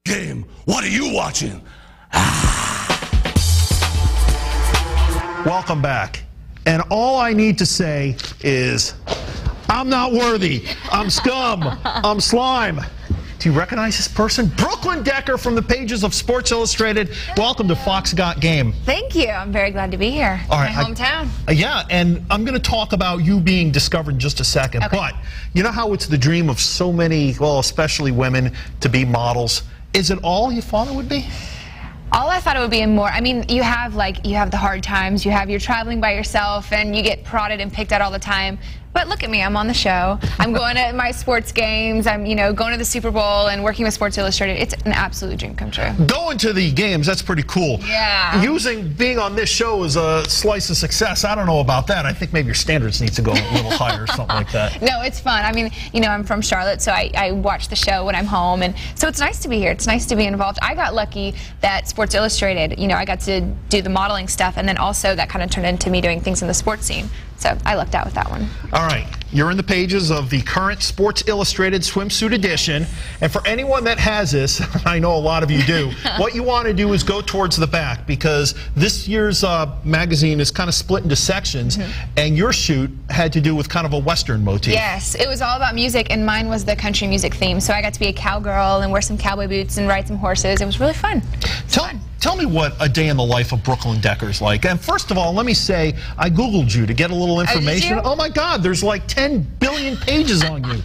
Game, what are you watching? Welcome back. And all I need to say is, I'm not worthy. I'm scum. I'm slime. Do you recognize this person? Brooklyn Decker from the pages of Sports Illustrated. Welcome to Fox Got Game. Thank you. I'm very glad to be here. All right, my hometown. Yeah, and I'm going to talk about you being discovered in just a second. Okay. But you know how it's the dream of so many, well, especially women, to be models? Is it all you thought it would be? All I thought it would be and more. I mean, you have the hard times. You're traveling by yourself and you get prodded and picked at all the time. But look at me, I'm on the show. I'm going to my sports games. I'm, going to the Super Bowl and working with Sports Illustrated. It's an absolute dream come true. Going to the games, that's pretty cool. Yeah. Being on this show as a slice of success, I don't know about that. I think maybe your standards need to go a little higher or something like that. No, it's fun. I mean, I'm from Charlotte, so I watch the show when I'm home. And so it's nice to be here. It's nice to be involved. I got lucky that Sports Illustrated, I got to do the modeling stuff, and then also that kind of turned into me doing things in the sports scene. So I lucked out with that one. All right. You're in the pages of the current Sports Illustrated swimsuit edition. And for anyone that has this, I know a lot of you do, what you want to do is go towards the back, because this year's magazine is kind of split into sections, and your shoot had to do with kind of a Western motif. Yes, it was all about music, and mine was the country music theme. So I got to be a cowgirl and wear some cowboy boots and ride some horses. It was really fun. Tell me what a day in the life of Brooklyn Decker's like. And first of all, let me say, I Googled you to get a little information. Oh my God, there's like 10 billion pages on you.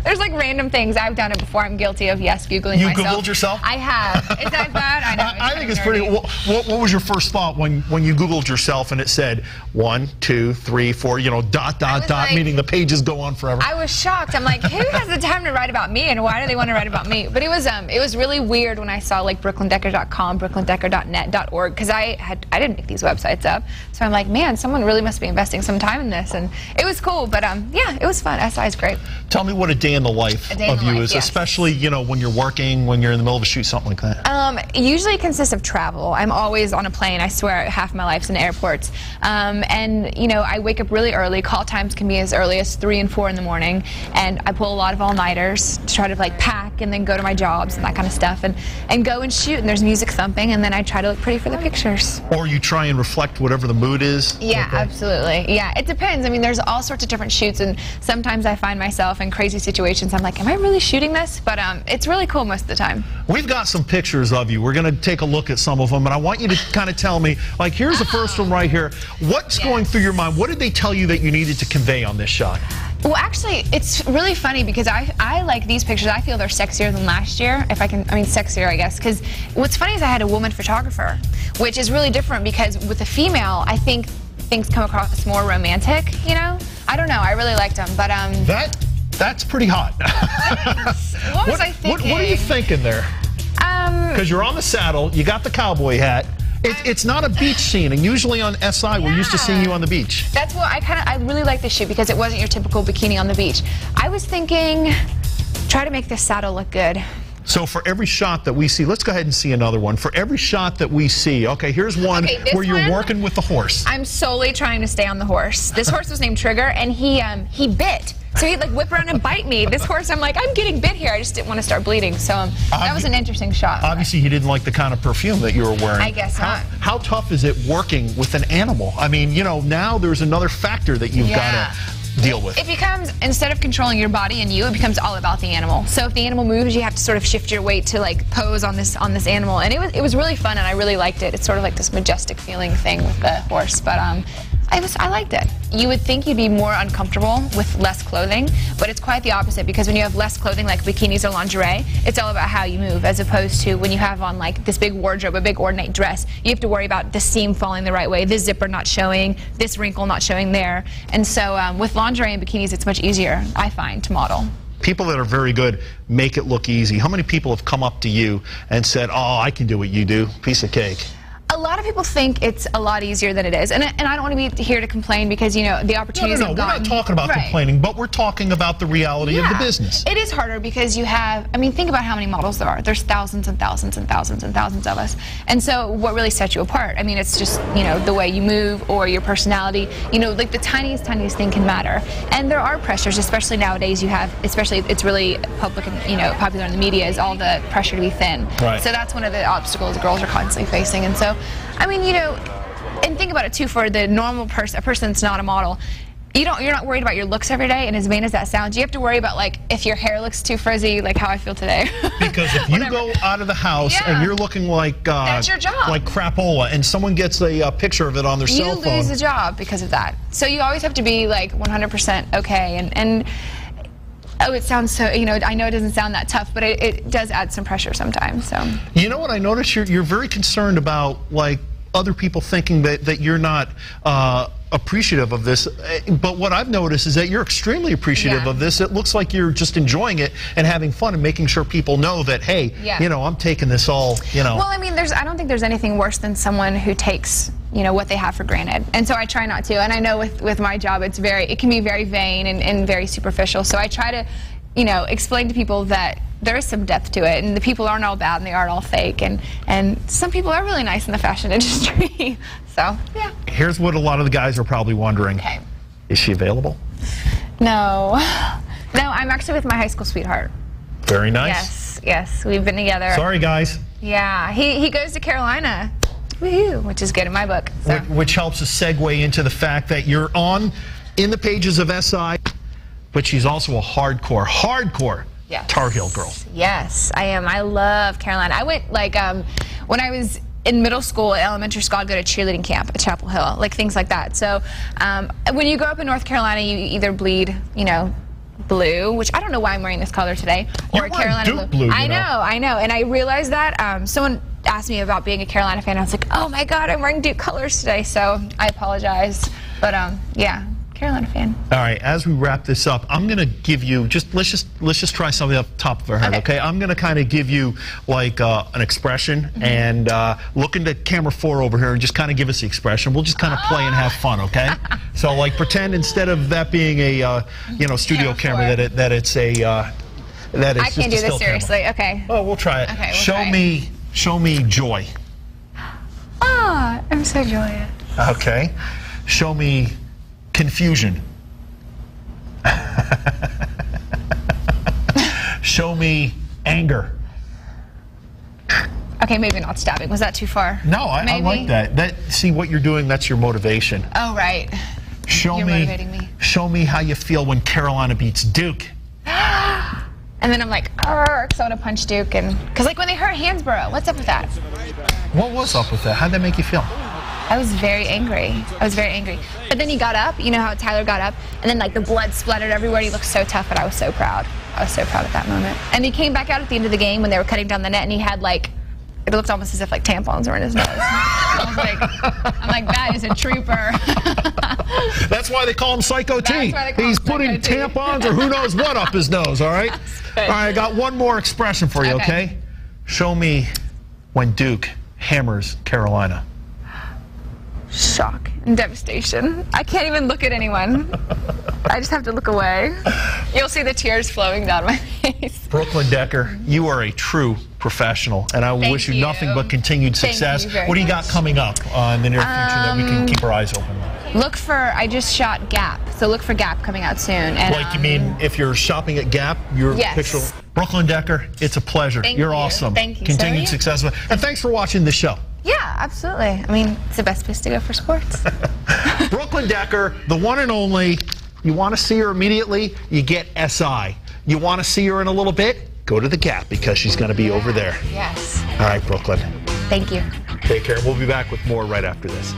There's like random things. I've done it before. I'm guilty of, yes, Googling myself. You Googled yourself? I have. Is that bad? I know. I think it's pretty. What was your first thought when you Googled yourself and it said 1, 2, 3, 4, dot, like, meaning the pages go on forever? I was shocked. I'm like, who has the time to write about me, and why do they want to write about me? But it was really weird when I saw like brooklyndecker.com, brooklyndecker.net.org, because I didn't make these websites up. So I'm like, man, someone really must be investing some time in this, and it was cool. But yeah, it was fun. SI is great. Tell me what a day in the life of you is, yes. Especially when you're working, when you're in the middle of a shoot, something like that. Usually it consists of travel. I'm always on a plane. I swear, half my life's in airports. And I wake up really early. Call times can be as early as 3 and 4 in the morning, and I pull a lot of all-nighters to try to pack and then go to my jobs and that kind of stuff, and go and shoot. And there's music thumping, and then I try to look pretty for the pictures. Or you try and reflect whatever the mood is. Yeah, absolutely. Yeah, it depends. I mean, there's all sorts of different shoots, and sometimes I find myself in crazy situations. I'm like, am I really shooting this? But it's really cool most of the time. We've got some pictures of you. We're going to take a look at some of them, and I want you to kind of tell me, like, here's the first one right here. What's going through your mind? What did they tell you that you needed to convey on this shot? Well, actually, it's really funny because I like these pictures. I feel they're sexier than last year, sexier, I guess. Because what's funny is I had a woman photographer, which is really different, because with a female, I think things come across more romantic, I don't know. I really liked them, but That's pretty hot. What was I thinking? What are you thinking there? Because you're on the saddle, you got the cowboy hat. It's not a beach scene, and usually on SI we're used to seeing you on the beach. That's what I really like this shoot, because it wasn't your typical bikini on the beach. I was thinking, try to make this saddle look good. So for every shot that we see, let's go ahead and see another one. For every shot that we see, okay, here's one where you're working with the horse. I'm solely trying to stay on the horse. This horse was named Trigger, and he bit. So he'd whip around and bite me. This horse, I'm like, I'm getting bit here. I just didn't want to start bleeding. So that was an interesting shot. Obviously, he didn't like the kind of perfume that you were wearing. I guess not. How tough is it working with an animal? I mean, now there's another factor that you've got to deal with. It becomes, instead of controlling your body and you, it becomes all about the animal. So if the animal moves, you have to sort of shift your weight to pose on this animal. And it was really fun, and I really liked it. It's sort of like this majestic feeling thing with the horse. But I liked it. You would think you'd be more uncomfortable with less clothing, but it's quite the opposite, because when you have less clothing, like bikinis or lingerie, it's all about how you move, as opposed to when you have on this big wardrobe, a big ornate dress, you have to worry about the seam falling the right way, this zipper not showing, this wrinkle not showing there. And so with lingerie and bikinis, it's much easier, I find, to model. People that are very good make it look easy. How many people have come up to you and said, oh, I can do what you do? Piece of cake. A lot of people think it's a lot easier than it is, and I don't want to be here to complain because the opportunities have we're gotten. not talking about complaining, but we're talking about the reality of the business. It is harder because you have. I mean, think about how many models there are. There's thousands and thousands and thousands and thousands of us, and so what really sets you apart? I mean, it's just the way you move or your personality. Like the tiniest thing can matter, and there are pressures, especially nowadays. You have, especially it's really public and popular in the media is all the pressure to be thin. Right. So that's one of the obstacles girls are constantly facing, and so. I mean, and think about it too. For the normal person, a person that's not a model, you're not worried about your looks every day. And as vain as that sounds, you have to worry about like if your hair looks too frizzy, like how I feel today. Because if you go out of the house and you're looking like that's your job, like crapola, and someone gets a picture of it on their cell phone, you lose the job because of that. So you always have to be like 100% okay. And oh, it sounds so. I know it doesn't sound that tough, but it does add some pressure sometimes. So. You know what I noticed? You're very concerned about like other people thinking that you're not appreciative of this, but what I've noticed is that you're extremely appreciative of this. It looks like you're just enjoying it and having fun and making sure people know that, hey, I'm taking this all, Well, I mean, I don't think there's anything worse than someone who takes, what they have for granted. And so I try not to. And I know with my job, it can be very vain and very superficial. So I try to, explain to people that there is some depth to it, and the people aren't all bad and they aren't all fake, and some people are really nice in the fashion industry. So, yeah. Here's what a lot of the guys are probably wondering. Okay. Is she available? No. No, I'm actually with my high school sweetheart. Very nice. Yes, we've been together. Sorry, guys. Yeah, he goes to Carolina. Woohoo, which is good in my book. So. Which helps us segue into the fact that you're in the pages of SI, but she's also a hardcore Tar Heel girl. Yes, I am. I love Carolina. I went when I was in middle school, elementary school, I'd go to cheerleading camp at Chapel Hill, like things like that. So when you grow up in North Carolina, you either bleed, blue, which I don't know why I'm wearing this color today, or Carolina blue. I know. And I realized that someone asked me about being a Carolina fan. I was like, oh my God, I'm wearing Duke colors today. So I apologize. But yeah. Carolina fan. All right, as we wrap this up, I'm going to give you let's just try something off the top of our head, okay? I'm going to kind of give you like an expression and look into camera 4 over here and just kind of give us the expression. We'll just kind of play and have fun, okay? So like pretend instead of that being a studio camera that it's a that it's I can't do this seriously. Camera. Okay. Oh, we'll try it. Okay, show me joy. Ah, I'm so joyous. Okay. Show me confusion. Show me anger. Okay, maybe not stabbing. Was that too far? No, I like that. See what you're doing, that's your motivation. Oh, right. You're motivating me. Show me how you feel when Carolina beats Duke. And then I'm like, because I want to punch Duke. Because like when they hurt Hansborough, what's up with that? What was up with that? How'd that make you feel? I was very angry. But then he got up. You know how Tyler got up? And then like the blood splattered everywhere. He looked so tough, and I was so proud. I was so proud at that moment. And he came back out at the end of the game when they were cutting down the net, and he had like, it looked almost as if like tampons were in his nose. I'm like, that is a trooper. That's why they call him Psycho T. He's putting tampons or who knows what up his nose, all right? All right, I got one more expression for you, okay? Show me when Duke hammers Carolina. Shock and devastation. I can't even look at anyone. I just have to look away. You'll see the tears flowing down my face. Brooklyn Decker, you are a true professional, and I wish you nothing but continued success. What do you got coming up in the near future that we can keep our eyes open? Look for, I just shot Gap, so look for Gap coming out soon. And, like you mean if you're shopping at Gap, your picture. Brooklyn Decker, it's a pleasure. You're awesome. Thank you. Continued success. And thanks for watching the show. Yeah, absolutely. I mean, it's the best place to go for sports. Brooklyn Decker, the one and only. You want to see her immediately, you get SI. You want to see her in a little bit, go to the Gap because she's going to be over there. Yes. All right, Brooklyn. Thank you. Take care. We'll be back with more right after this.